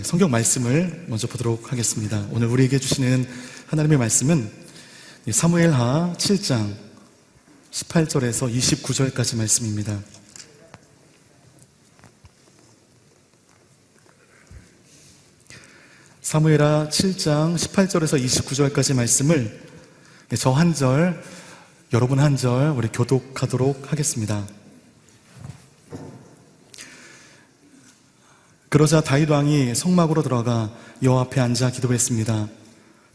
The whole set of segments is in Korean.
성경 말씀을 먼저 보도록 하겠습니다. 오늘 우리에게 주시는 하나님의 말씀은 사무엘하 7장 18절에서 29절까지 말씀입니다. 사무엘하 7장 18절에서 29절까지 말씀을 저 한 절, 여러분 한 절 우리 교독하도록 하겠습니다. 그러자 다윗 왕이 성막으로 들어가 여호와 앞에 앉아 기도했습니다.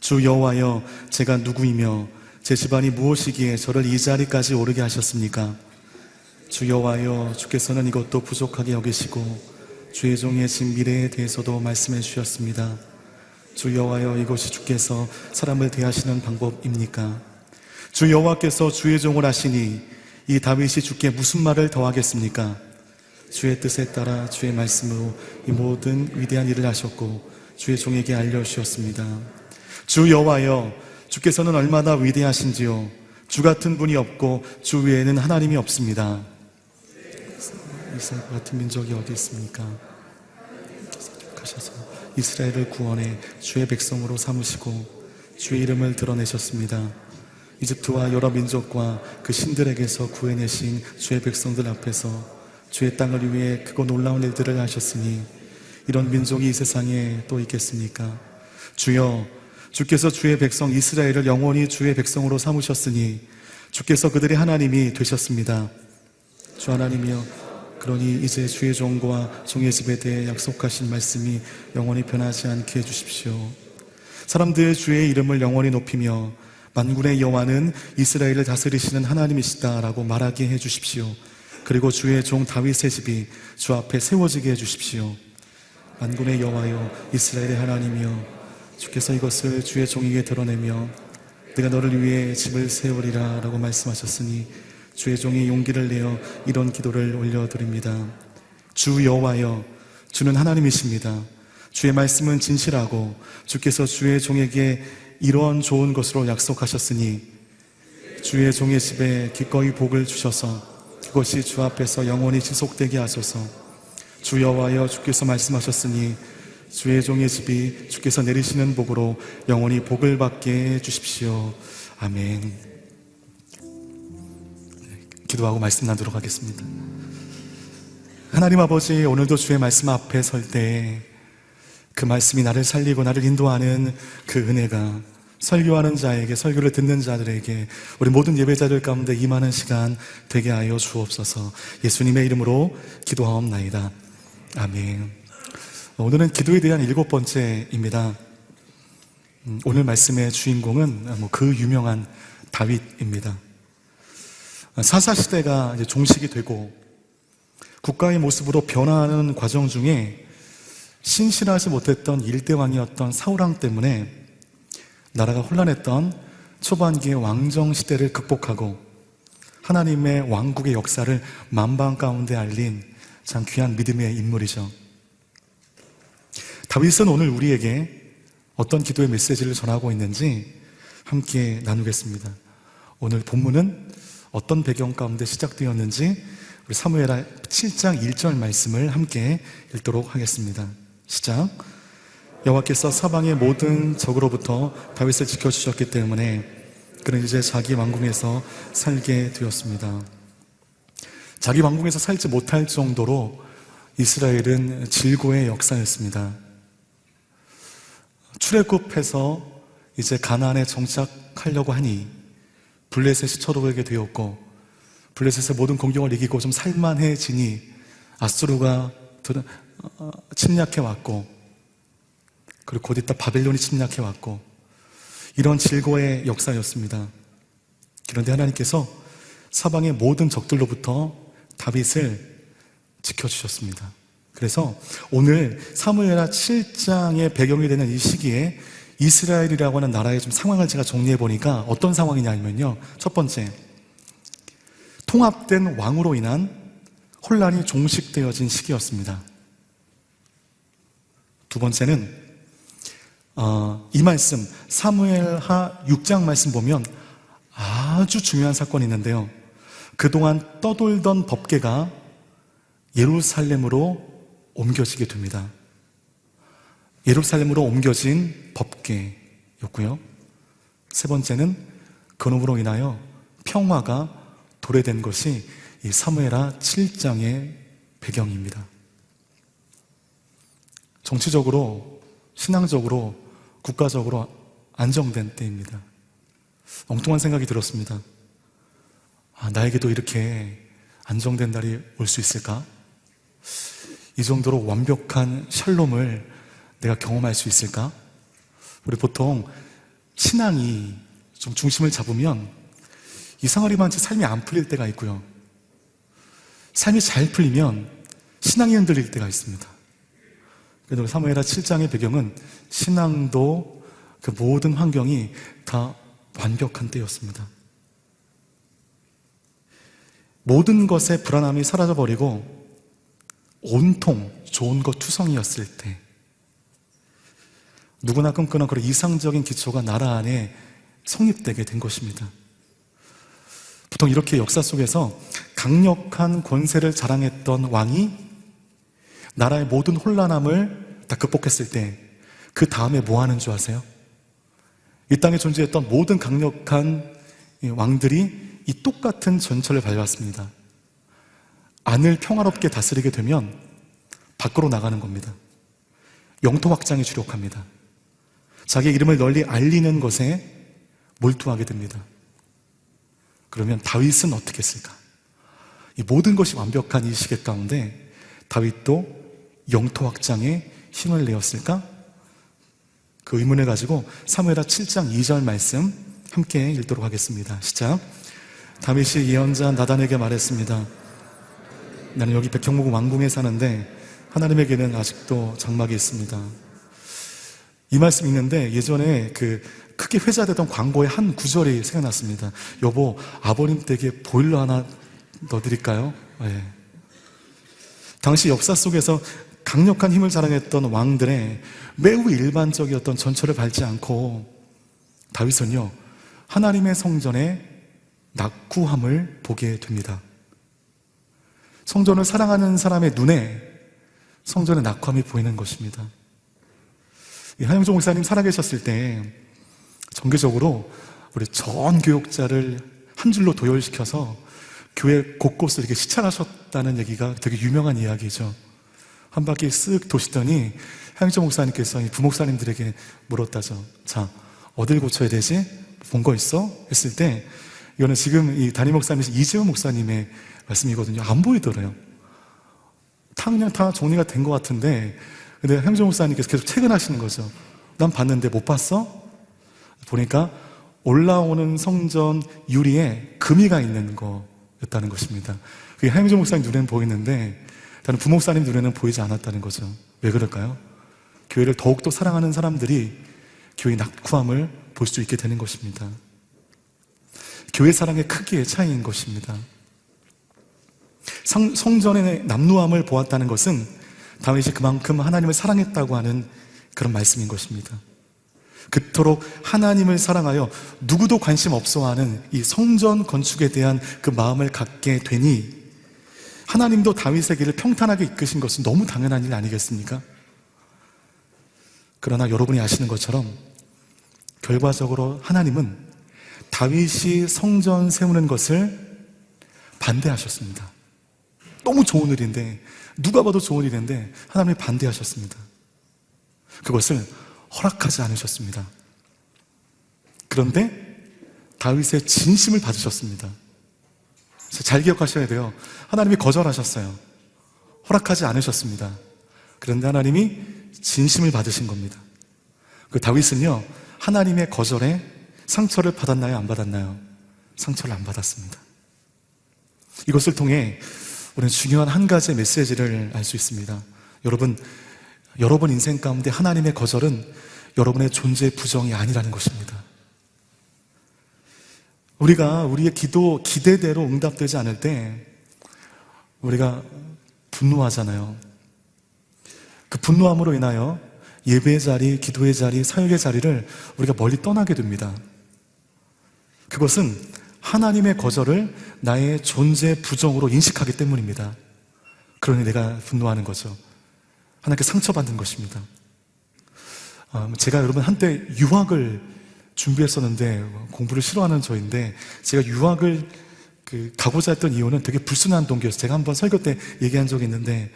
주 여호와여, 제가 누구이며 제 집안이 무엇이기에 저를 이 자리까지 오르게 하셨습니까? 주 여호와여, 주께서는 이것도 부족하게 여기시고 주의 종의 집 미래에 대해서도 말씀해 주셨습니다. 주 여호와여, 이것이 주께서 사람을 대하시는 방법입니까? 주 여호와께서 주의 종을 하시니 이 다윗이 주께 무슨 말을 더하겠습니까? 주의 뜻에 따라 주의 말씀으로 이 모든 위대한 일을 하셨고 주의 종에게 알려주셨습니다. 주 여호와여, 주께서는 얼마나 위대하신지요. 주 같은 분이 없고 주 외에는 하나님이 없습니다. 이스라엘 같은 민족이 어디 있습니까? 가셔서 이스라엘을 구원해 주의 백성으로 삼으시고 주의 이름을 드러내셨습니다. 이집트와 여러 민족과 그 신들에게서 구해내신 주의 백성들 앞에서 주의 땅을 위해 크고 놀라운 일들을 하셨으니 이런 민족이 이 세상에 또 있겠습니까? 주여, 주께서 주의 백성 이스라엘을 영원히 주의 백성으로 삼으셨으니 주께서 그들의 하나님이 되셨습니다. 주 하나님이여, 그러니 이제 주의 종과 종의 집에 대해 약속하신 말씀이 영원히 변하지 않게 해주십시오. 사람들의 주의 이름을 영원히 높이며 만군의 여호와는 이스라엘을 다스리시는 하나님이시다라고 말하게 해주십시오. 그리고 주의 종 다윗의 집이 주 앞에 세워지게 해주십시오. 만군의 여호와여, 이스라엘의 하나님이여, 주께서 이것을 주의 종에게 드러내며 내가 너를 위해 집을 세우리라 라고 말씀하셨으니 주의 종이 용기를 내어 이런 기도를 올려드립니다. 주 여호와여, 주는 하나님이십니다. 주의 말씀은 진실하고 주께서 주의 종에게 이러한 좋은 것으로 약속하셨으니 주의 종의 집에 기꺼이 복을 주셔서 그것이 주 앞에서 영원히 지속되게 하소서. 주 여호와여, 주께서 말씀하셨으니 주의 종의 집이 주께서 내리시는 복으로 영원히 복을 받게 해주십시오. 아멘. 기도하고 말씀 나누도록 하겠습니다. 하나님 아버지, 오늘도 주의 말씀 앞에 설 때 그 말씀이 나를 살리고 나를 인도하는 그 은혜가 설교하는 자에게, 설교를 듣는 자들에게, 우리 모든 예배자들 가운데 임하는 시간 되게 하여 주옵소서. 예수님의 이름으로 기도하옵나이다. 아멘. 오늘은 기도에 대한 7번째입니다. 오늘 말씀의 주인공은 그 유명한 다윗입니다. 사사시대가 이제 종식이 되고 국가의 모습으로 변화하는 과정 중에 신실하지 못했던 일대왕이었던 사울왕 때문에 나라가 혼란했던 초반기의 왕정 시대를 극복하고 하나님의 왕국의 역사를 만방 가운데 알린 참 귀한 믿음의 인물이죠. 다윗은 오늘 우리에게 어떤 기도의 메시지를 전하고 있는지 함께 나누겠습니다. 오늘 본문은 어떤 배경 가운데 시작되었는지 우리 사무엘하 7장 1절 말씀을 함께 읽도록 하겠습니다. 시작. 여호와께서 사방의 모든 적으로부터 다윗을 지켜주셨기 때문에 그는 이제 자기 왕궁에서 살게 되었습니다. 자기 왕궁에서 살지 못할 정도로 이스라엘은 질고의 역사였습니다. 출애굽해서 이제 가나안에 정착하려고 하니 블레셋이 쳐들어오게 되었고 블레셋의 모든 공격을 이기고 좀 살만해지니 아수르가 침략해왔고 그리고 곧 있다 바벨론이 침략해왔고 이런 질고의 역사였습니다. 그런데 하나님께서 사방의 모든 적들로부터 다윗을 지켜주셨습니다. 그래서 오늘 사무엘하 7장의 배경이 되는 이 시기에 이스라엘이라고 하는 나라의 좀 상황을 제가 정리해 보니까 어떤 상황이냐면요, 첫 번째, 통합된 왕으로 인한 혼란이 종식되어진 시기였습니다. 두 번째는 이 말씀 사무엘하 6장 말씀 보면 아주 중요한 사건이 있는데요, 그동안 떠돌던 법궤가 예루살렘으로 옮겨지게 됩니다. 예루살렘으로 옮겨진 법궤였고요. 세 번째는 근음으로 인하여 평화가 도래된 것이 이 사무엘하 7장의 배경입니다. 정치적으로, 신앙적으로, 국가적으로 안정된 때입니다. 엉뚱한 생각이 들었습니다. 나에게도 이렇게 안정된 날이 올 수 있을까? 이 정도로 완벽한 샬롬을 내가 경험할 수 있을까? 우리 보통 신앙이 좀 중심을 잡으면 이상하리만 삶이 안 풀릴 때가 있고요. 삶이 잘 풀리면 신앙이 흔들릴 때가 있습니다. 그래서 사무엘하 7장의 배경은 신앙도 그 모든 환경이 다 완벽한 때였습니다. 모든 것의 불안함이 사라져버리고 온통 좋은 것 투성이었을 때 누구나 꿈꾸는 그런 이상적인 기초가 나라 안에 성립되게 된 것입니다. 보통 이렇게 역사 속에서 강력한 권세를 자랑했던 왕이 나라의 모든 혼란함을 다 극복했을 때 그 다음에 뭐 하는 줄 아세요? 이 땅에 존재했던 모든 강력한 왕들이 이 똑같은 전철을 밟았습니다. 안을 평화롭게 다스리게 되면 밖으로 나가는 겁니다. 영토 확장에 주력합니다. 자기의 이름을 널리 알리는 것에 몰두하게 됩니다. 그러면 다윗은 어떻게 했을까? 이 모든 것이 완벽한 이 시계 가운데 다윗도 영토 확장에 힘을 내었을까? 그 의문을 가지고 사무엘하 7장 2절 말씀 함께 읽도록 하겠습니다. 시작. 다윗이 예언자 나단에게 말했습니다. 나는 여기 백향목 왕궁에 사는데 하나님에게는 아직도 장막이 있습니다. 이 말씀 읽는데 예전에 그 크게 회자되던 광고의 한 구절이 생각났습니다. 여보, 아버님 댁에 보일러 하나 넣어드릴까요? 네. 당시 역사 속에서 강력한 힘을 자랑했던 왕들의 매우 일반적이었던 전철을 밟지 않고 다윗은요, 하나님의 성전에 낙후함을 보게 됩니다. 성전을 사랑하는 사람의 눈에 성전의 낙후함이 보이는 것입니다. 한영종 목사님 살아계셨을 때 정기적으로 우리 전 교역자를 한 줄로 도열시켜서 교회 곳곳을 이렇게 시찰하셨다는 얘기가 되게 유명한 이야기죠. 한 바퀴 쓱 도시더니 한영종 목사님께서 이 부목사님들에게 물었다죠. 자, 어딜 고쳐야 되지? 본 거 있어? 했을 때 이거는 지금 이 담임 목사님이신 이재호 목사님의 말씀이거든요. 안 보이더래요. 그냥 다 정리가 된 것 같은데 근데 한영종 목사님께서 계속 퇴근하시는 거죠. 난 봤는데 못 봤어? 보니까 올라오는 성전 유리에 금이가 있는 거였다는 것입니다. 그게 한영종 목사님 눈에는 보이는데 다른 부목사님 눈에는 보이지 않았다는 거죠. 왜 그럴까요? 교회를 더욱더 사랑하는 사람들이 교회의 낙후함을 볼 수 있게 되는 것입니다. 교회 사랑의 크기의 차이인 것입니다. 성전의 남루함을 보았다는 것은 다윗이 그만큼 하나님을 사랑했다고 하는 그런 말씀인 것입니다. 그토록 하나님을 사랑하여 누구도 관심 없어하는 이 성전 건축에 대한 그 마음을 갖게 되니 하나님도 다윗의 길을 평탄하게 이끄신 것은 너무 당연한 일 아니겠습니까? 그러나 여러분이 아시는 것처럼 결과적으로 하나님은 다윗이 성전 세우는 것을 반대하셨습니다. 너무 좋은 일인데, 누가 봐도 좋은 일인데 하나님이 반대하셨습니다. 그것을 허락하지 않으셨습니다. 그런데 다윗의 진심을 받으셨습니다. 잘 기억하셔야 돼요. 하나님이 거절하셨어요. 허락하지 않으셨습니다. 그런데 하나님이 진심을 받으신 겁니다. 그 다윗은요, 하나님의 거절에 상처를 받았나요? 안 받았나요? 상처를 안 받았습니다. 이것을 통해 우리는 중요한 한 가지의 메시지를 알 수 있습니다. 여러분 인생 가운데 하나님의 거절은 여러분의 존재 부정이 아니라는 것입니다. 우리가 우리의 기대대로 응답되지 않을 때 우리가 분노하잖아요. 그 분노함으로 인하여 예배의 자리, 기도의 자리, 사역의 자리를 우리가 멀리 떠나게 됩니다. 그것은 하나님의 거절을 나의 존재 부정으로 인식하기 때문입니다. 그러니 내가 분노하는 거죠. 하나님께 상처받는 것입니다. 제가 여러분 한때 유학을 준비했었는데, 공부를 싫어하는 저인데, 제가 유학을 가고자 했던 이유는 되게 불순한 동기였어요. 제가 한번 설교 때 얘기한 적이 있는데,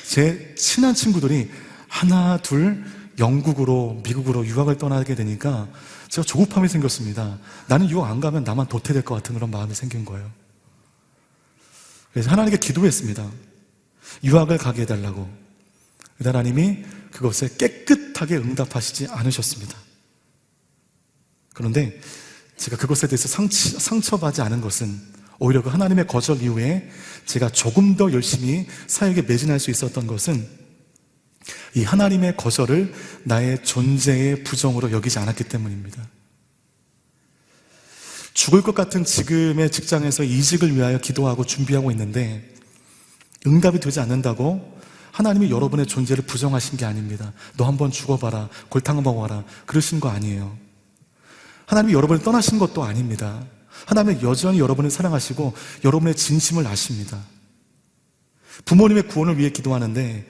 제 친한 친구들이 하나, 둘, 영국으로, 미국으로 유학을 떠나게 되니까 제가 조급함이 생겼습니다. 나는 유학 안 가면 나만 도태될 것 같은 그런 마음이 생긴 거예요. 그래서 하나님께 기도했습니다. 유학을 가게 해달라고. 하나님이 그것에 깨끗하게 응답하시지 않으셨습니다. 그런데 제가 그것에 대해서 상처받지 않은 것은 오히려 그 하나님의 거절 이후에 제가 조금 더 열심히 사역에 매진할 수 있었던 것은 이 하나님의 거절을 나의 존재의 부정으로 여기지 않았기 때문입니다. 죽을 것 같은 지금의 직장에서 이직을 위하여 기도하고 준비하고 있는데 응답이 되지 않는다고 하나님이 여러분의 존재를 부정하신 게 아닙니다. 너 한번 죽어봐라, 골탕 먹어봐라, 그러신 거 아니에요. 하나님이 여러분을 떠나신 것도 아닙니다. 하나님은 여전히 여러분을 사랑하시고 여러분의 진심을 아십니다. 부모님의 구원을 위해 기도하는데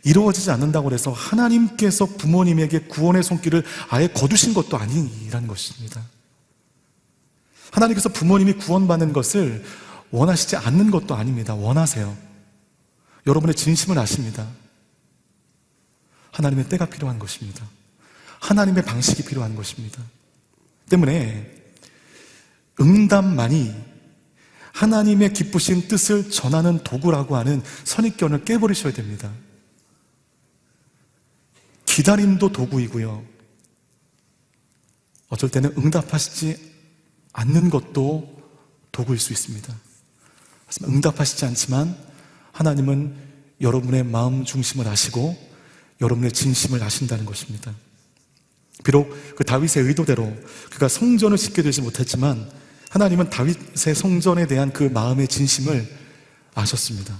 이루어지지 않는다고 해서 하나님께서 부모님에게 구원의 손길을 아예 거두신 것도 아니라는 것입니다. 하나님께서 부모님이 구원받는 것을 원하시지 않는 것도 아닙니다. 원하세요. 여러분의 진심을 아십니다. 하나님의 때가 필요한 것입니다. 하나님의 방식이 필요한 것입니다. 때문에 응답만이 하나님의 기쁘신 뜻을 전하는 도구라고 하는 선입견을 깨버리셔야 됩니다. 기다림도 도구이고요. 어쩔 때는 응답하시지 않는 것도 도구일 수 있습니다. 응답하시지 않지만 하나님은 여러분의 마음 중심을 아시고 여러분의 진심을 아신다는 것입니다. 비록 그 다윗의 의도대로 그가 성전을 짓게 되지 못했지만 하나님은 다윗의 성전에 대한 그 마음의 진심을 아셨습니다.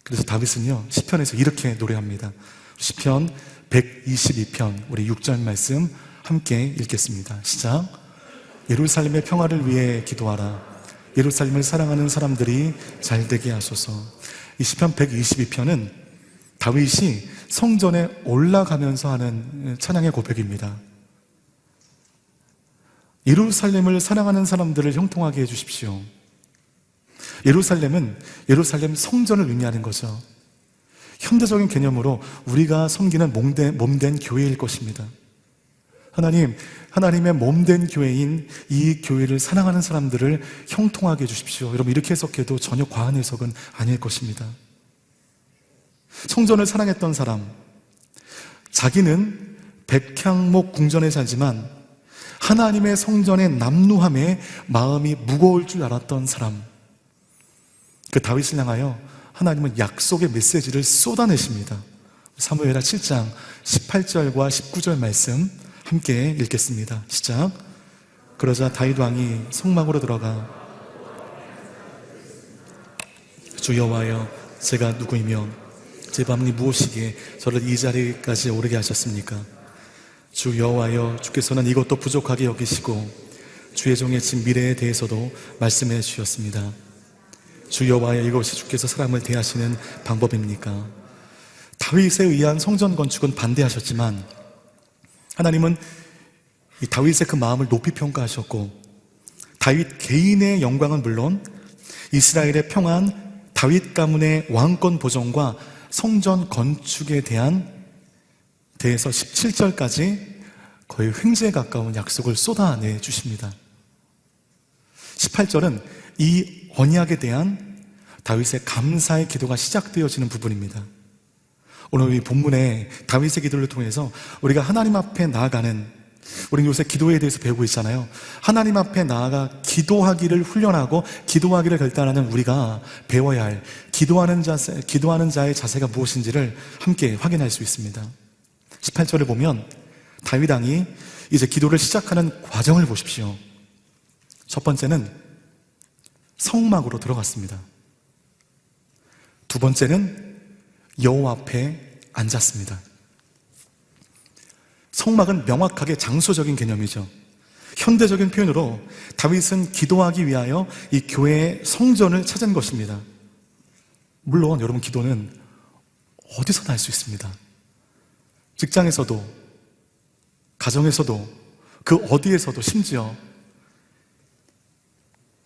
그래서 다윗은요, 시편에서 이렇게 노래합니다. 시편 122편 우리 6절 말씀 함께 읽겠습니다. 시작. 예루살렘의 평화를 위해 기도하라. 예루살렘을 사랑하는 사람들이 잘되게 하소서. 이 시편 122편은 다윗이 성전에 올라가면서 하는 찬양의 고백입니다. 예루살렘을 사랑하는 사람들을 형통하게 해주십시오. 예루살렘은 예루살렘 성전을 의미하는 거죠. 현대적인 개념으로 우리가 섬기는 몸된 교회일 것입니다. 하나님, 하나님의 몸된 교회인 이 교회를 사랑하는 사람들을 형통하게 해주십시오. 여러분, 이렇게 해석해도 전혀 과한 해석은 아닐 것입니다. 성전을 사랑했던 사람, 자기는 백향목 궁전에 살지만 하나님의 성전의 남루함에 마음이 무거울 줄 알았던 사람, 그 다윗을 향하여 하나님은 약속의 메시지를 쏟아내십니다. 사무엘하 7장 18절과 19절 말씀 함께 읽겠습니다. 시작. 그러자 다윗 왕이 성막으로 들어가 주 여호와여, 제가 누구이며 제 마음이 무엇이기에 저를 이 자리까지 오르게 하셨습니까? 주 여호와여, 주께서는 이것도 부족하게 여기시고 주의 종의 집 미래에 대해서도 말씀해 주셨습니다. 주 여호와여, 이것이 주께서 사람을 대하시는 방법입니까? 다윗에 의한 성전 건축은 반대하셨지만 하나님은 이 다윗의 그 마음을 높이 평가하셨고, 다윗 개인의 영광은 물론 이스라엘의 평안, 다윗 가문의 왕권 보존과 성전 건축에 대해서 17절까지 거의 횡재에 가까운 약속을 쏟아내 주십니다. 18절은 이 언약에 대한 다윗의 감사의 기도가 시작되어지는 부분입니다. 오늘 이 본문의 다윗의 기도를 통해서 우리가 하나님 앞에 나아가는, 우리는 요새 기도에 대해서 배우고 있잖아요. 하나님 앞에 나아가 기도하기를 훈련하고 기도하기를 결단하는 우리가 배워야 할 기도하는 자의 자세가 무엇인지를 함께 확인할 수 있습니다. 18절을 보면 다윗 왕이 이제 기도를 시작하는 과정을 보십시오. 첫 번째는 성막으로 들어갔습니다. 두 번째는 여호와 앞에 앉았습니다. 성막은 명확하게 장소적인 개념이죠. 현대적인 표현으로 다윗은 기도하기 위하여 이 교회의 성전을 찾은 것입니다. 물론 여러분, 기도는 어디서나 할 수 있습니다. 직장에서도, 가정에서도, 그 어디에서도, 심지어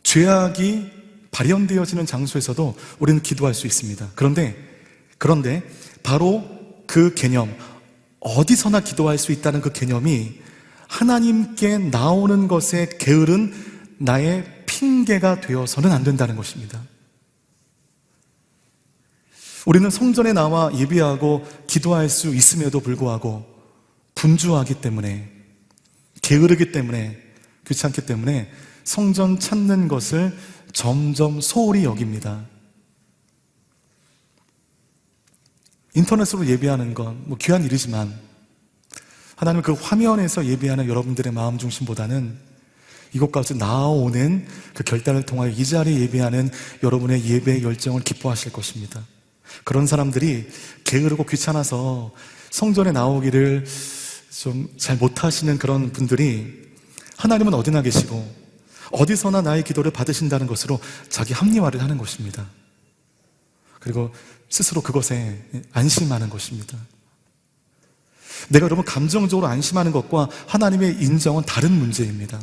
죄악이 발현되어지는 장소에서도 우리는 기도할 수 있습니다. 그런데 바로 그 개념, 어디서나 기도할 수 있다는 그 개념이 하나님께 나오는 것에 게으른 나의 핑계가 되어서는 안 된다는 것입니다. 우리는 성전에 나와 예배하고 기도할 수 있음에도 불구하고 분주하기 때문에, 게으르기 때문에, 귀찮기 때문에 성전 찾는 것을 점점 소홀히 여깁니다. 인터넷으로 예배하는 건 귀한 일이지만 하나님 그 화면에서 예배하는 여러분들의 마음 중심보다는 이곳까지 나아오는 그 결단을 통하여 이 자리에 예배하는 여러분의 예배의 열정을 기뻐하실 것입니다. 그런 사람들이 게으르고 귀찮아서 성전에 나오기를 좀 잘 못하시는 그런 분들이 하나님은 어디나 계시고 어디서나 나의 기도를 받으신다는 것으로 자기 합리화를 하는 것입니다. 그리고 스스로 그것에 안심하는 것입니다. 내가 여러분 감정적으로 안심하는 것과 하나님의 인정은 다른 문제입니다.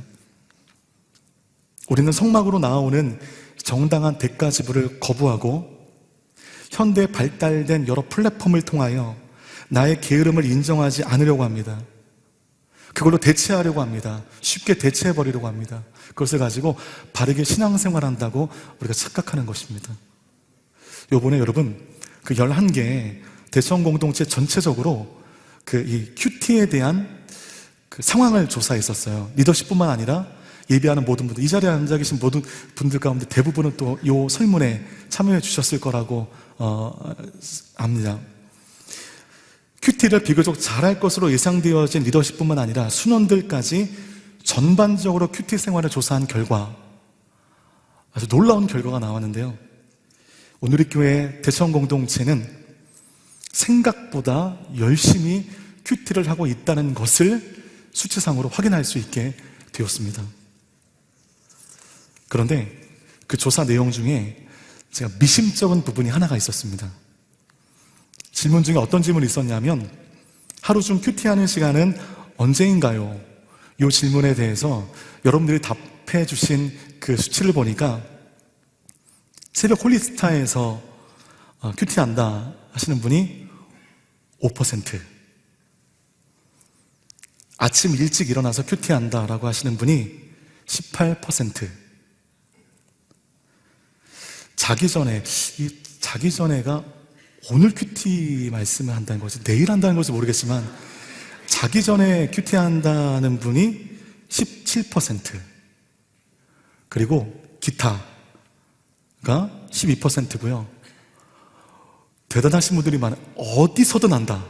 우리는 성막으로 나아오는 정당한 대가 지불을 거부하고 현대 발달된 여러 플랫폼을 통하여 나의 게으름을 인정하지 않으려고 합니다. 그걸로 대체하려고 합니다. 쉽게 대체해버리려고 합니다. 그것을 가지고 바르게 신앙생활한다고 우리가 착각하는 것입니다. 요번에 여러분 그 11개 대청 공동체 전체적으로 이 큐티에 대한 그 상황을 조사했었어요. 리더십뿐만 아니라 예배하는 모든 분들, 이 자리에 앉아 계신 모든 분들 가운데 대부분은 또 이 설문에 참여해 주셨을 거라고 압니다. 큐티를 비교적 잘할 것으로 예상되어진 리더십뿐만 아니라 순원들까지 전반적으로 큐티 생활을 조사한 결과 아주 놀라운 결과가 나왔는데요. 오늘의 교회 대청 공동체는 생각보다 열심히 큐티를 하고 있다는 것을 수치상으로 확인할 수 있게 되었습니다. 그런데 그 조사 내용 중에 제가 미심쩍은 부분이 하나가 있었습니다. 질문 중에 어떤 질문이 있었냐면 하루 중 큐티하는 시간은 언제인가요? 이 질문에 대해서 여러분들이 답해 주신 그 수치를 보니까 새벽 홀리스타에서 큐티한다 하시는 분이 5%, 아침 일찍 일어나서 큐티한다라고 하시는 분이 18%, 자기 전에가 오늘 큐티 말씀을 한다는 것이 내일 한다는 것이 모르겠지만 자기 전에 큐티한다는 분이 17%, 그리고 기타가 12%고요. 대단하신 분들이 많아요. 어디서든 한다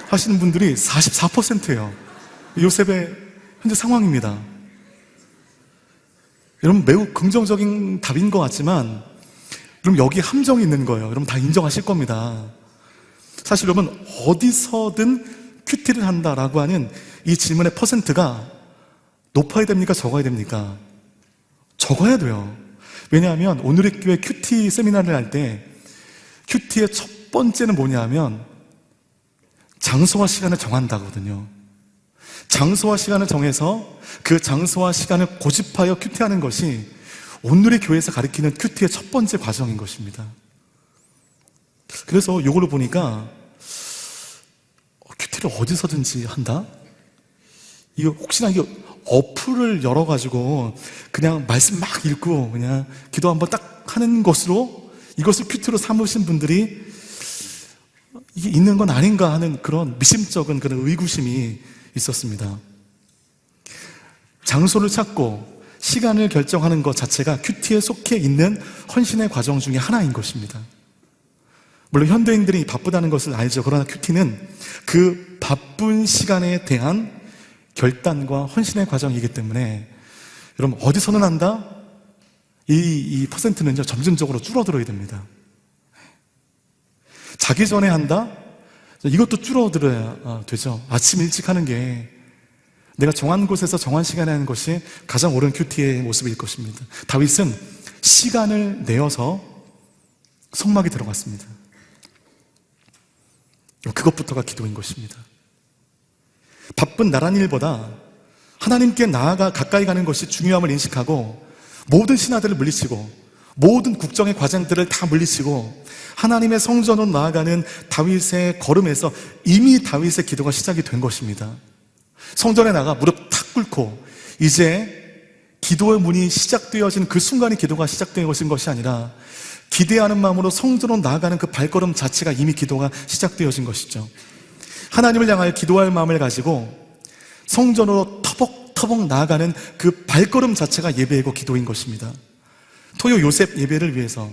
하시는 분들이 44%예요. 요셉의 현재 상황입니다. 여러분 매우 긍정적인 답인 것 같지만 그럼 여기 함정이 있는 거예요. 여러분 다 인정하실 겁니다. 사실 여러분 어디서든 큐티를 한다라고 하는 이 질문의 퍼센트가 높아야 됩니까? 적어야 됩니까? 적어야 돼요. 왜냐하면 오늘의 교회 큐티 세미나를 할 때 큐티의 첫 번째는 뭐냐면 장소와 시간을 정한다거든요. 장소와 시간을 정해서 그 장소와 시간을 고집하여 큐티하는 것이 오늘의 교회에서 가리키는 큐티의 첫 번째 과정인 것입니다. 그래서 이걸로 보니까 큐티를 어디서든지 한다? 이거 혹시나 이게 어플을 열어가지고 그냥 말씀 막 읽고 그냥 기도 한번 딱 하는 것으로 이것을 큐티로 삼으신 분들이 이게 있는 건 아닌가 하는 그런 미심쩍은 그런 의구심이 있었습니다. 장소를 찾고 시간을 결정하는 것 자체가 큐티에 속해 있는 헌신의 과정 중에 하나인 것입니다. 물론 현대인들이 바쁘다는 것을 알죠. 그러나 큐티는 그 바쁜 시간에 대한 결단과 헌신의 과정이기 때문에 여러분 어디서는 한다? 이 퍼센트는요 점진적으로 줄어들어야 됩니다. 자기 전에 한다? 이것도 줄어들어야 되죠. 아침 일찍 하는 게 내가 정한 곳에서 정한 시간에 하는 것이 가장 옳은 큐티의 모습일 것입니다. 다윗은 시간을 내어서 성막에 들어갔습니다. 그것부터가 기도인 것입니다. 바쁜 나란 일보다 하나님께 나아가 가까이 가는 것이 중요함을 인식하고 모든 신하들을 물리치고 모든 국정의 과정들을 다 물리치고 하나님의 성전으로 나아가는 다윗의 걸음에서 이미 다윗의 기도가 시작이 된 것입니다. 성전에 나가 무릎 탁 꿇고 이제 기도의 문이 시작되어진 그 순간이 기도가 시작된 것이 아니라 기대하는 마음으로 성전으로 나아가는 그 발걸음 자체가 이미 기도가 시작되어진 것이죠. 하나님을 향하여 기도할 마음을 가지고 성전으로 터벅터벅 나아가는 그 발걸음 자체가 예배이고 기도인 것입니다. 토요 요셉 예배를 위해서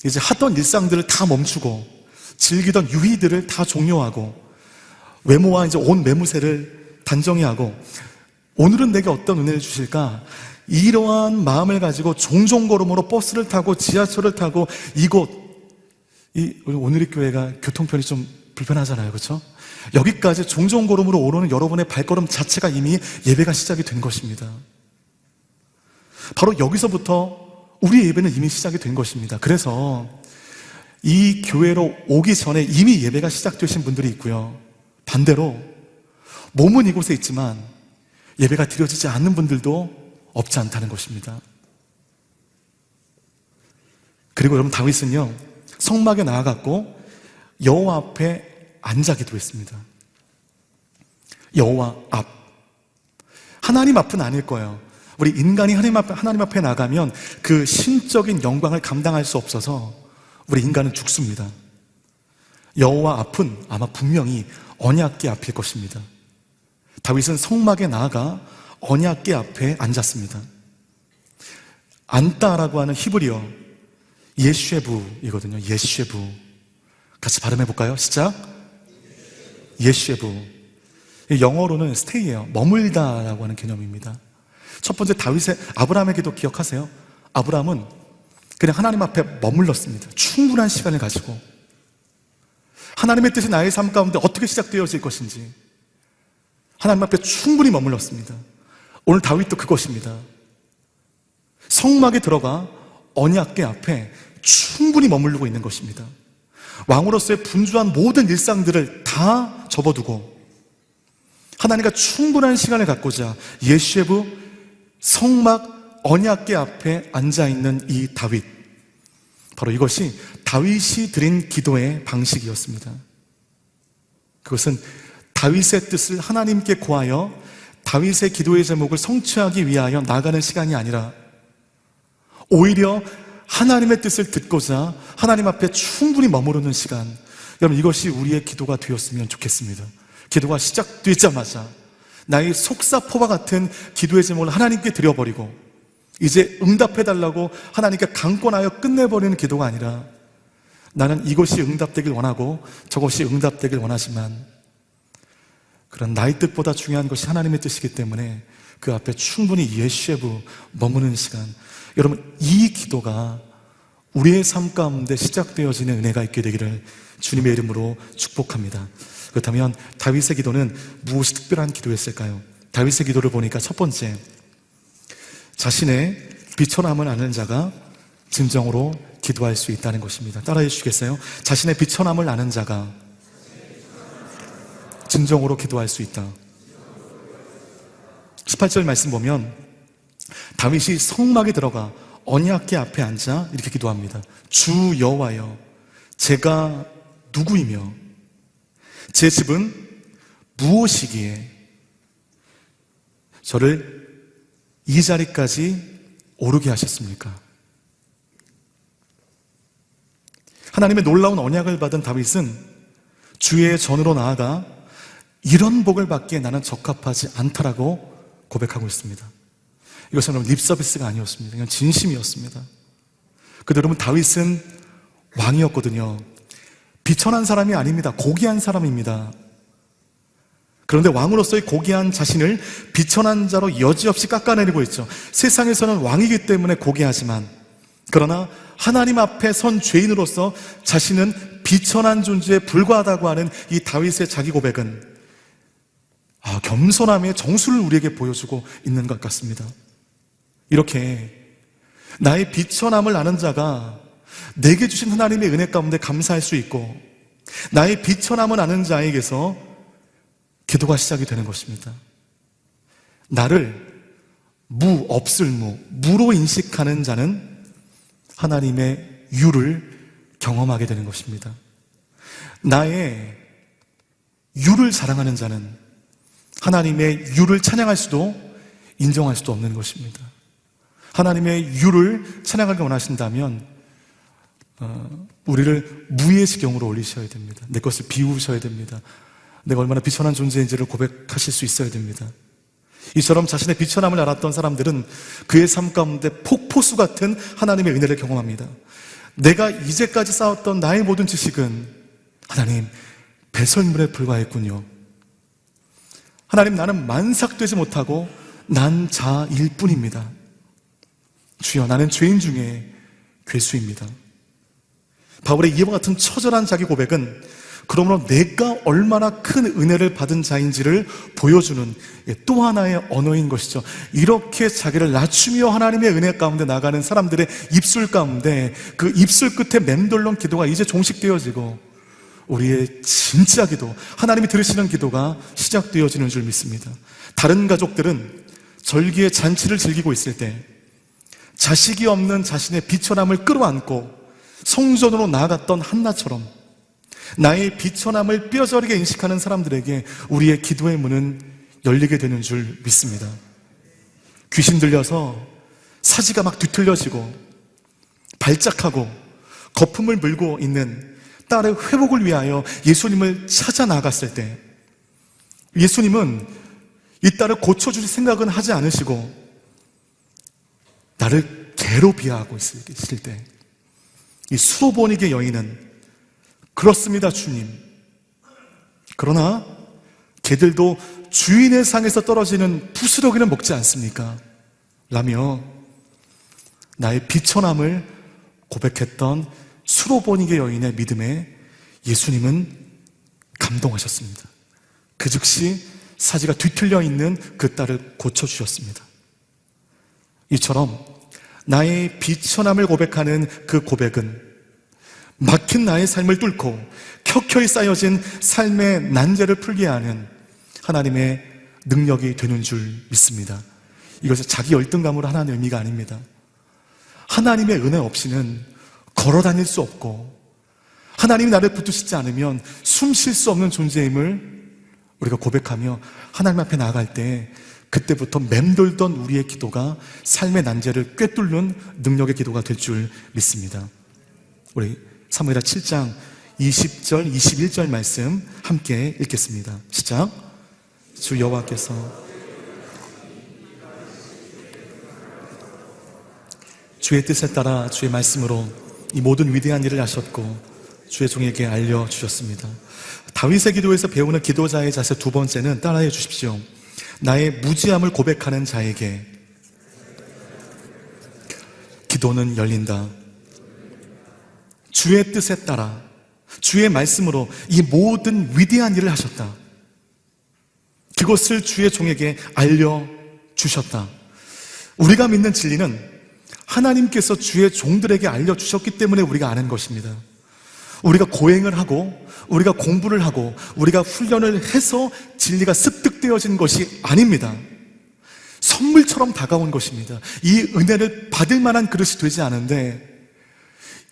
이제 하던 일상들을 다 멈추고 즐기던 유희들을 다 종료하고 외모와 이제 온 매무새를 단정히 하고 오늘은 내게 어떤 은혜를 주실까? 이러한 마음을 가지고 종종 걸음으로 버스를 타고 지하철을 타고 오늘의 교회가 교통편이 좀 불편하잖아요, 그렇죠? 여기까지 종종 걸음으로 오르는 여러분의 발걸음 자체가 이미 예배가 시작이 된 것입니다. 바로 여기서부터 우리의 예배는 이미 시작이 된 것입니다. 그래서 이 교회로 오기 전에 이미 예배가 시작되신 분들이 있고요. 반대로 몸은 이곳에 있지만 예배가 드려지지 않는 분들도 없지 않다는 것입니다. 그리고 여러분, 다윗은요 성막에 나아갔고 여호와 앞에 앉아 기도했습니다. 여호와 앞, 하나님 앞은 아닐 거예요. 우리 인간이 하나님 앞에 나가면 그 신적인 영광을 감당할 수 없어서 우리 인간은 죽습니다. 여호와 앞은 아마 분명히 언약궤 앞일 것입니다. 다윗은 성막에 나아가 언약궤 앞에 앉았습니다. 안따라고 하는 히브리어 예쉐부이거든요. 예쉐부. 같이 발음해 볼까요? 시작. 예쉐부. 영어로는 stay예요. 머물다라고 하는 개념입니다. 첫 번째 다윗의 아브라함의 기도 기억하세요? 아브라함은 그냥 하나님 앞에 머물렀습니다. 충분한 시간을 가지고 하나님의 뜻이 나의 삶 가운데 어떻게 시작되어질 것인지 하나님 앞에 충분히 머물렀습니다. 오늘 다윗도 그것입니다. 성막에 들어가 언약궤 앞에 충분히 머무르고 있는 것입니다. 왕으로서의 분주한 모든 일상들을 다 접어두고 하나님과 충분한 시간을 갖고자 예쉐부 성막 언약궤 앞에 앉아있는 이 다윗, 바로 이것이 다윗이 드린 기도의 방식이었습니다. 그것은 다윗의 뜻을 하나님께 구하여 다윗의 기도의 제목을 성취하기 위하여 나가는 시간이 아니라 오히려 하나님의 뜻을 듣고자 하나님 앞에 충분히 머무르는 시간, 여러분 이것이 우리의 기도가 되었으면 좋겠습니다. 기도가 시작되자마자 나의 속사포와 같은 기도의 제목을 하나님께 드려버리고 이제 응답해달라고 하나님께 강권하여 끝내버리는 기도가 아니라 나는 이것이 응답되길 원하고 저것이 응답되길 원하지만 그런 나의 뜻보다 중요한 것이 하나님의 뜻이기 때문에 그 앞에 충분히 예쉐부 머무는 시간, 여러분 이 기도가 우리의 삶 가운데 시작되어지는 은혜가 있게 되기를 주님의 이름으로 축복합니다. 그렇다면 다윗의 기도는 무엇이 특별한 기도였을까요? 다윗의 기도를 보니까 첫 번째, 자신의 비천함을 아는 자가 진정으로 기도할 수 있다는 것입니다. 따라해 주시겠어요? 자신의 비천함을 아는 자가 진정으로 기도할 수 있다. 18절 말씀 보면 다윗이 성막에 들어가 언약궤 앞에 앉아 이렇게 기도합니다. 주 여호와여, 제가 누구이며 제 집은 무엇이기에 저를 이 자리까지 오르게 하셨습니까? 하나님의 놀라운 언약을 받은 다윗은 주의 전으로 나아가 이런 복을 받기에 나는 적합하지 않다라고 고백하고 있습니다. 이것은 여러분 립서비스가 아니었습니다. 이건 진심이었습니다. 그런데 여러분 다윗은 왕이었거든요. 비천한 사람이 아닙니다. 고귀한 사람입니다. 그런데 왕으로서의 고귀한 자신을 비천한 자로 여지없이 깎아내리고 있죠. 세상에서는 왕이기 때문에 고귀하지만 그러나 하나님 앞에 선 죄인으로서 자신은 비천한 존재에 불과하다고 하는 이 다윗의 자기 고백은 겸손함의 정수를 우리에게 보여주고 있는 것 같습니다. 이렇게 나의 비천함을 아는 자가 내게 주신 하나님의 은혜 가운데 감사할 수 있고 나의 비천함을 아는 자에게서 기도가 시작이 되는 것입니다. 나를 없을 무로 인식하는 자는 하나님의 유를 경험하게 되는 것입니다. 나의 유를 자랑하는 자는 하나님의 유를 찬양할 수도 인정할 수도 없는 것입니다. 하나님의 유를 찬양하기 원하신다면 우리를 무의 지경으로 올리셔야 됩니다. 내 것을 비우셔야 됩니다. 내가 얼마나 비천한 존재인지를 고백하실 수 있어야 됩니다. 이처럼 자신의 비천함을 알았던 사람들은 그의 삶 가운데 폭포수 같은 하나님의 은혜를 경험합니다. 내가 이제까지 쌓았던 나의 모든 지식은 하나님 배설물에 불과했군요. 하나님, 나는 만삭되지 못하고 난 자일 뿐입니다. 주여, 나는 죄인 중에 괴수입니다. 바울의 이와 같은 처절한 자기 고백은 그러므로 내가 얼마나 큰 은혜를 받은 자인지를 보여주는 또 하나의 언어인 것이죠. 이렇게 자기를 낮추며 하나님의 은혜 가운데 나가는 사람들의 입술 가운데 그 입술 끝에 맴돌던 기도가 이제 종식되어지고 우리의 진짜 기도, 하나님이 들으시는 기도가 시작되어지는 줄 믿습니다. 다른 가족들은 절기의 잔치를 즐기고 있을 때 자식이 없는 자신의 비천함을 끌어안고 성전으로 나아갔던 한나처럼 나의 비천함을 뼈저리게 인식하는 사람들에게 우리의 기도의 문은 열리게 되는 줄 믿습니다. 귀신 들려서 사지가 막 뒤틀려지고 발작하고 거품을 물고 있는 딸의 회복을 위하여 예수님을 찾아 나갔을 때 예수님은 이 딸을 고쳐주실 생각은 하지 않으시고 나를 개로 비하하고 있을 때 이 수로보니게 여인은 그렇습니다, 주님. 그러나 개들도 주인의 상에서 떨어지는 부스러기는 먹지 않습니까? 라며 나의 비천함을 고백했던 수로보니게 여인의 믿음에 예수님은 감동하셨습니다. 그 즉시 사지가 뒤틀려 있는 그 딸을 고쳐주셨습니다. 이처럼 나의 비천함을 고백하는 그 고백은 막힌 나의 삶을 뚫고 켜켜이 쌓여진 삶의 난제를 풀게 하는 하나님의 능력이 되는 줄 믿습니다. 이것은 자기 열등감으로 하나의 의미가 아닙니다. 하나님의 은혜 없이는 걸어 다닐 수 없고 하나님이 나를 붙드시지 않으면 숨 쉴 수 없는 존재임을 우리가 고백하며 하나님 앞에 나아갈 때 그때부터 맴돌던 우리의 기도가 삶의 난제를 꿰뚫는 능력의 기도가 될 줄 믿습니다. 우리 사무엘하 7장 20절, 21절 말씀 함께 읽겠습니다. 시작. 주 여호와께서 주의 뜻에 따라 주의 말씀으로 이 모든 위대한 일을 하셨고 주의 종에게 알려주셨습니다. 다윗의 기도에서 배우는 기도자의 자세 두 번째는 따라해 주십시오. 나의 무지함을 고백하는 자에게 기도는 열린다. 주의 뜻에 따라 주의 말씀으로 이 모든 위대한 일을 하셨다. 그것을 주의 종에게 알려주셨다. 우리가 믿는 진리는 하나님께서 주의 종들에게 알려주셨기 때문에 우리가 아는 것입니다. 우리가 고행을 하고 우리가 공부를 하고 우리가 훈련을 해서 진리가 습득되어진 것이 아닙니다. 선물처럼 다가온 것입니다. 이 은혜를 받을 만한 그릇이 되지 않은데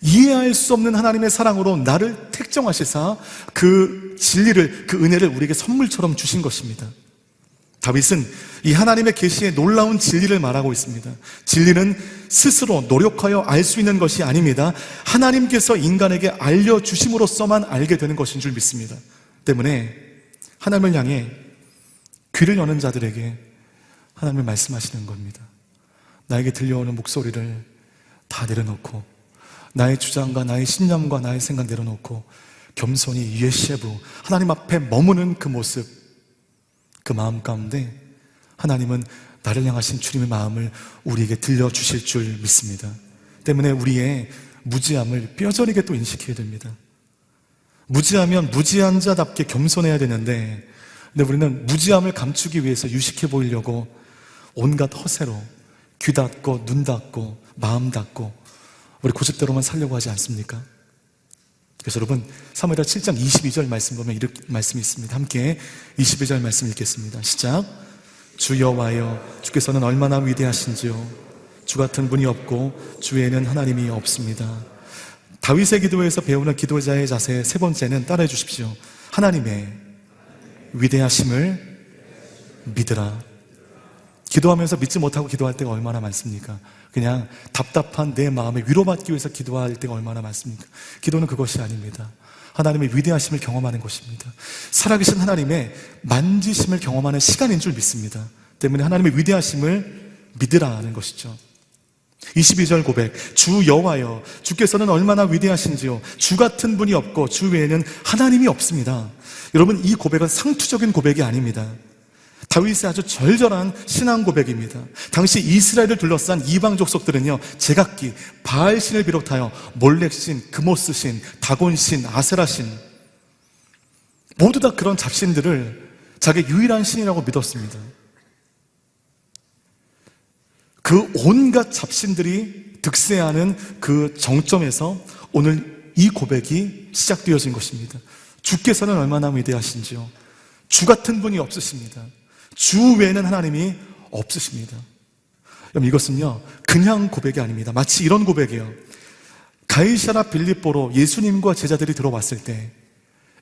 이해할 수 없는 하나님의 사랑으로 나를 택정하시사 그 진리를, 그 은혜를 우리에게 선물처럼 주신 것입니다. 다윗은 이 하나님의 계시의 놀라운 진리를 말하고 있습니다. 진리는 스스로 노력하여 알 수 있는 것이 아닙니다. 하나님께서 인간에게 알려주심으로써만 알게 되는 것인 줄 믿습니다. 때문에 하나님을 향해 귀를 여는 자들에게 하나님을 말씀하시는 겁니다. 나에게 들려오는 목소리를 다 내려놓고 나의 주장과 나의 신념과 나의 생각 내려놓고 겸손히 예셰부 하나님 앞에 머무는 그 모습, 그 마음 가운데 하나님은 나를 향하신 주님의 마음을 우리에게 들려주실 줄 믿습니다. 때문에 우리의 무지함을 뼈저리게 또 인식해야 됩니다. 무지하면 무지한 자답게 겸손해야 되는데 근데 우리는 무지함을 감추기 위해서 유식해 보이려고 온갖 허세로 귀 닫고 눈 닫고 마음 닫고 우리 고집대로만 살려고 하지 않습니까? 그래서 여러분 사무엘하 7장 22절 말씀 보면 이렇게 말씀이 있습니다. 함께 22절 말씀 읽겠습니다. 시작. 주 여호와여, 주께서는 얼마나 위대하신지요. 주 같은 분이 없고 주 외에는 하나님이 없습니다. 다윗의 기도에서 배우는 기도자의 자세 세 번째는 따라해 주십시오. 하나님의 위대하심을 믿으라. 기도하면서 믿지 못하고 기도할 때가 얼마나 많습니까? 그냥 답답한 내 마음에 위로받기 위해서 기도할 때가 얼마나 많습니까? 기도는 그것이 아닙니다. 하나님의 위대하심을 경험하는 것입니다. 살아계신 하나님의 만지심을 경험하는 시간인 줄 믿습니다. 때문에 하나님의 위대하심을 믿으라는 것이죠. 22절 고백. 주 여호와여, 주께서는 얼마나 위대하신지요. 주 같은 분이 없고 주 외에는 하나님이 없습니다. 여러분, 이 고백은 상투적인 고백이 아닙니다. 다윗의 아주 절절한 신앙 고백입니다. 당시 이스라엘을 둘러싼 이방 족속들은요, 제각기 바알신을 비롯하여 몰렉신, 그모스신, 다곤신, 아세라신, 모두 다 그런 잡신들을 자기 유일한 신이라고 믿었습니다. 그 온갖 잡신들이 득세하는 그 정점에서 오늘 이 고백이 시작되어진 것입니다. 주께서는 얼마나 위대하신지요. 주 같은 분이 없으십니다. 주 외에는 하나님이 없으십니다. 여러분, 이것은요 그냥 고백이 아닙니다. 마치 이런 고백이에요. 가이사랴 빌립보로 예수님과 제자들이 들어왔을 때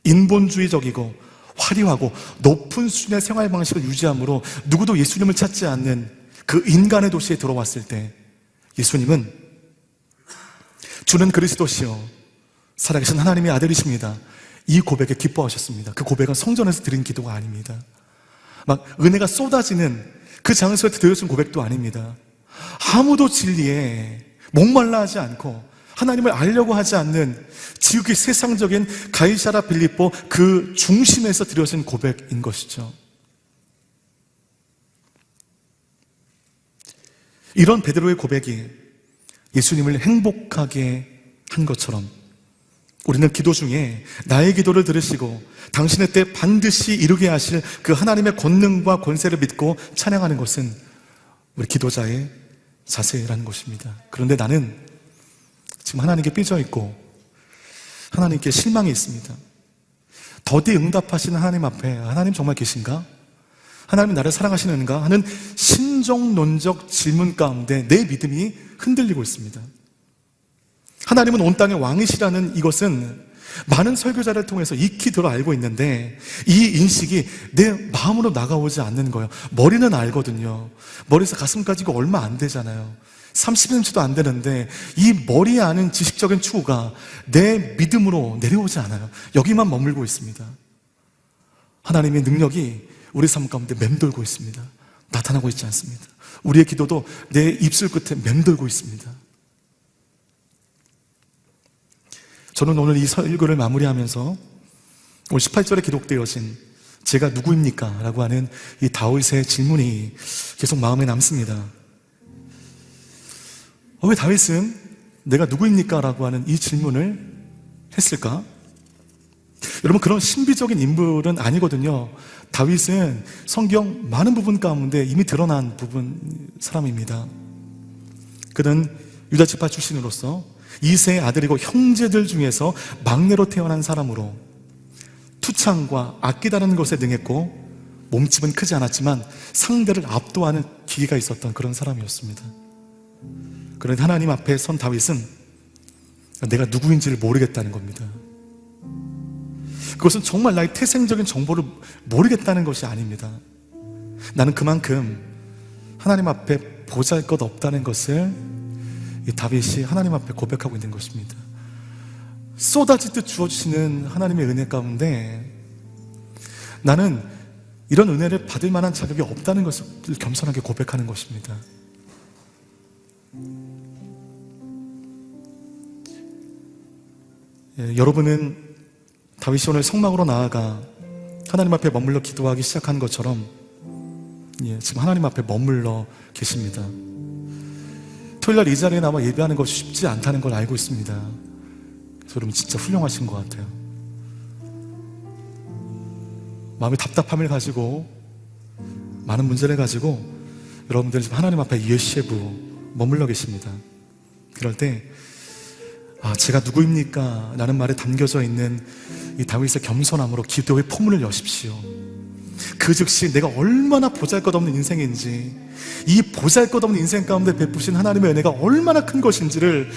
인본주의적이고 화려하고 높은 수준의 생활 방식을 유지하므로 누구도 예수님을 찾지 않는 그 인간의 도시에 들어왔을 때 예수님은 주는 그리스도시요 살아계신 하나님의 아들이십니다. 이 고백에 기뻐하셨습니다. 그 고백은 성전에서 드린 기도가 아닙니다. 막 은혜가 쏟아지는 그 장소에서 드려진 고백도 아닙니다. 아무도 진리에 목말라 하지 않고 하나님을 알려고 하지 않는 지극히 세상적인 가이사랴 빌립보 그 중심에서 드려진 고백인 것이죠. 이런 베드로의 고백이 예수님을 행복하게 한 것처럼 우리는 기도 중에 나의 기도를 들으시고 당신의 때 반드시 이루게 하실 그 하나님의 권능과 권세를 믿고 찬양하는 것은 우리 기도자의 자세라는 것입니다. 그런데 나는 지금 하나님께 삐져 있고 하나님께 실망이 있습니다. 더디 응답하시는 하나님 앞에 하나님 정말 계신가? 하나님 나를 사랑하시는가? 하는 신정론적 질문 가운데 내 믿음이 흔들리고 있습니다. 하나님은 온 땅의 왕이시라는 이것은 많은 설교자를 통해서 익히 들어 알고 있는데 이 인식이 내 마음으로 나가오지 않는 거예요. 머리는 알거든요. 머리에서 가슴까지가 얼마 안 되잖아요. 30cm도 안 되는데 이 머리에 아는 지식적인 추구가 내 믿음으로 내려오지 않아요. 여기만 머물고 있습니다. 하나님의 능력이 우리 삶 가운데 맴돌고 있습니다. 나타나고 있지 않습니다. 우리의 기도도 내 입술 끝에 맴돌고 있습니다. 저는 오늘 이 설교를 마무리하면서 오늘 18절에 기록되어진 제가 누구입니까? 라고 하는 이 다윗의 질문이 계속 마음에 남습니다. 왜 다윗은 내가 누구입니까? 라고 하는 이 질문을 했을까? 여러분, 그런 신비적인 인물은 아니거든요. 다윗은 성경 많은 부분 가운데 이미 드러난 사람입니다. 그는 유다 지파 출신으로서 이새의 아들이고 형제들 중에서 막내로 태어난 사람으로 투창과 아끼다는 것에 능했고 몸집은 크지 않았지만 상대를 압도하는 기회가 있었던 그런 사람이었습니다. 그런데 하나님 앞에 선 다윗은 내가 누구인지를 모르겠다는 겁니다. 그것은 정말 나의 태생적인 정보를 모르겠다는 것이 아닙니다. 나는 그만큼 하나님 앞에 보잘것없다는 것을 이 다윗이 하나님 앞에 고백하고 있는 것입니다. 쏟아지듯 주어주시는 하나님의 은혜 가운데 나는 이런 은혜를 받을 만한 자격이 없다는 것을 겸손하게 고백하는 것입니다. 여러분은 다윗이 오늘 성막으로 나아가 하나님 앞에 머물러 기도하기 시작한 것처럼 지금 하나님 앞에 머물러 계십니다. 토요일날 이 자리에 나와 예배하는 것이 쉽지 않다는 걸 알고 있습니다. 그래서 여러분 진짜 훌륭하신 것 같아요. 마음의 답답함을 가지고 많은 문제를 가지고 여러분들은 지금 하나님 앞에 예시부 머물러 계십니다. 그럴 때 제가 누구입니까? 라는 말에 담겨져 있는 이 다윗의 겸손함으로 기도의 포문을 여십시오. 그 즉시 내가 얼마나 보잘것없는 인생인지, 이 보잘것없는 인생 가운데 베푸신 하나님의 은혜가 얼마나 큰 것인지를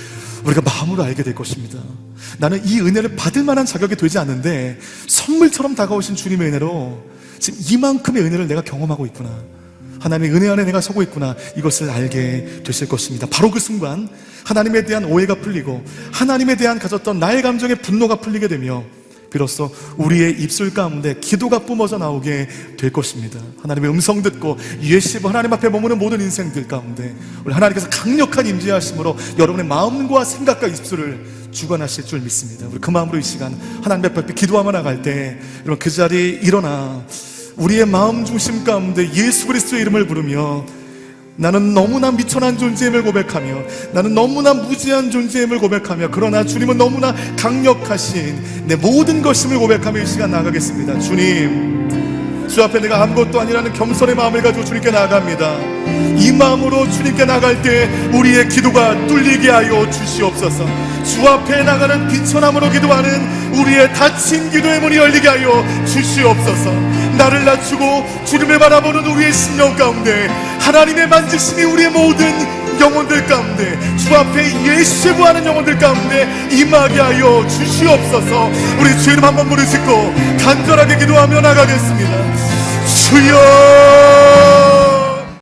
우리가 마음으로 알게 될 것입니다. 나는 이 은혜를 받을 만한 자격이 되지 않는데 선물처럼 다가오신 주님의 은혜로 지금 이만큼의 은혜를 내가 경험하고 있구나, 하나님의 은혜 안에 내가 서고 있구나, 이것을 알게 되실 것입니다. 바로 그 순간 하나님에 대한 오해가 풀리고 하나님에 대한 가졌던 나의 감정의 분노가 풀리게 되며 비로소 우리의 입술 가운데 기도가 뿜어져 나오게 될 것입니다. 하나님의 음성 듣고 예시고 하나님 앞에 머무는 모든 인생들 가운데 우리 하나님께서 강력한 임재하심으로 여러분의 마음과 생각과 입술을 주관하실 줄 믿습니다. 우리 그 마음으로 이 시간 하나님 앞에 기도하며 나갈 때 여러분 그 자리에 일어나 우리의 마음 중심 가운데 예수 그리스도의 이름을 부르며 나는 너무나 미천한 존재임을 고백하며, 나는 너무나 무지한 존재임을 고백하며, 그러나 주님은 너무나 강력하신 내 모든 것임을 고백하며 이 시간 나가겠습니다. 주님, 주 앞에 내가 아무것도 아니라는 겸손의 마음을 가지고 주님께 나아갑니다. 이 마음으로 주님께 나갈 때 우리의 기도가 뚫리게 하여 주시옵소서. 주 앞에 나가는 비천함으로 기도하는 우리의 닫힌 기도의 문이 열리게 하여 주시옵소서. 나를 낮추고 주님을 바라보는 우리의 심령 가운데 하나님의 만지심이 우리의 모든 영혼들 가운데, 주 앞에 예수 구하는 영혼들 가운데 임하게 하여 주시옵소서. 우리 주 이름 한번 부르짖고 간절하게 기도하며 나가겠습니다. 주여,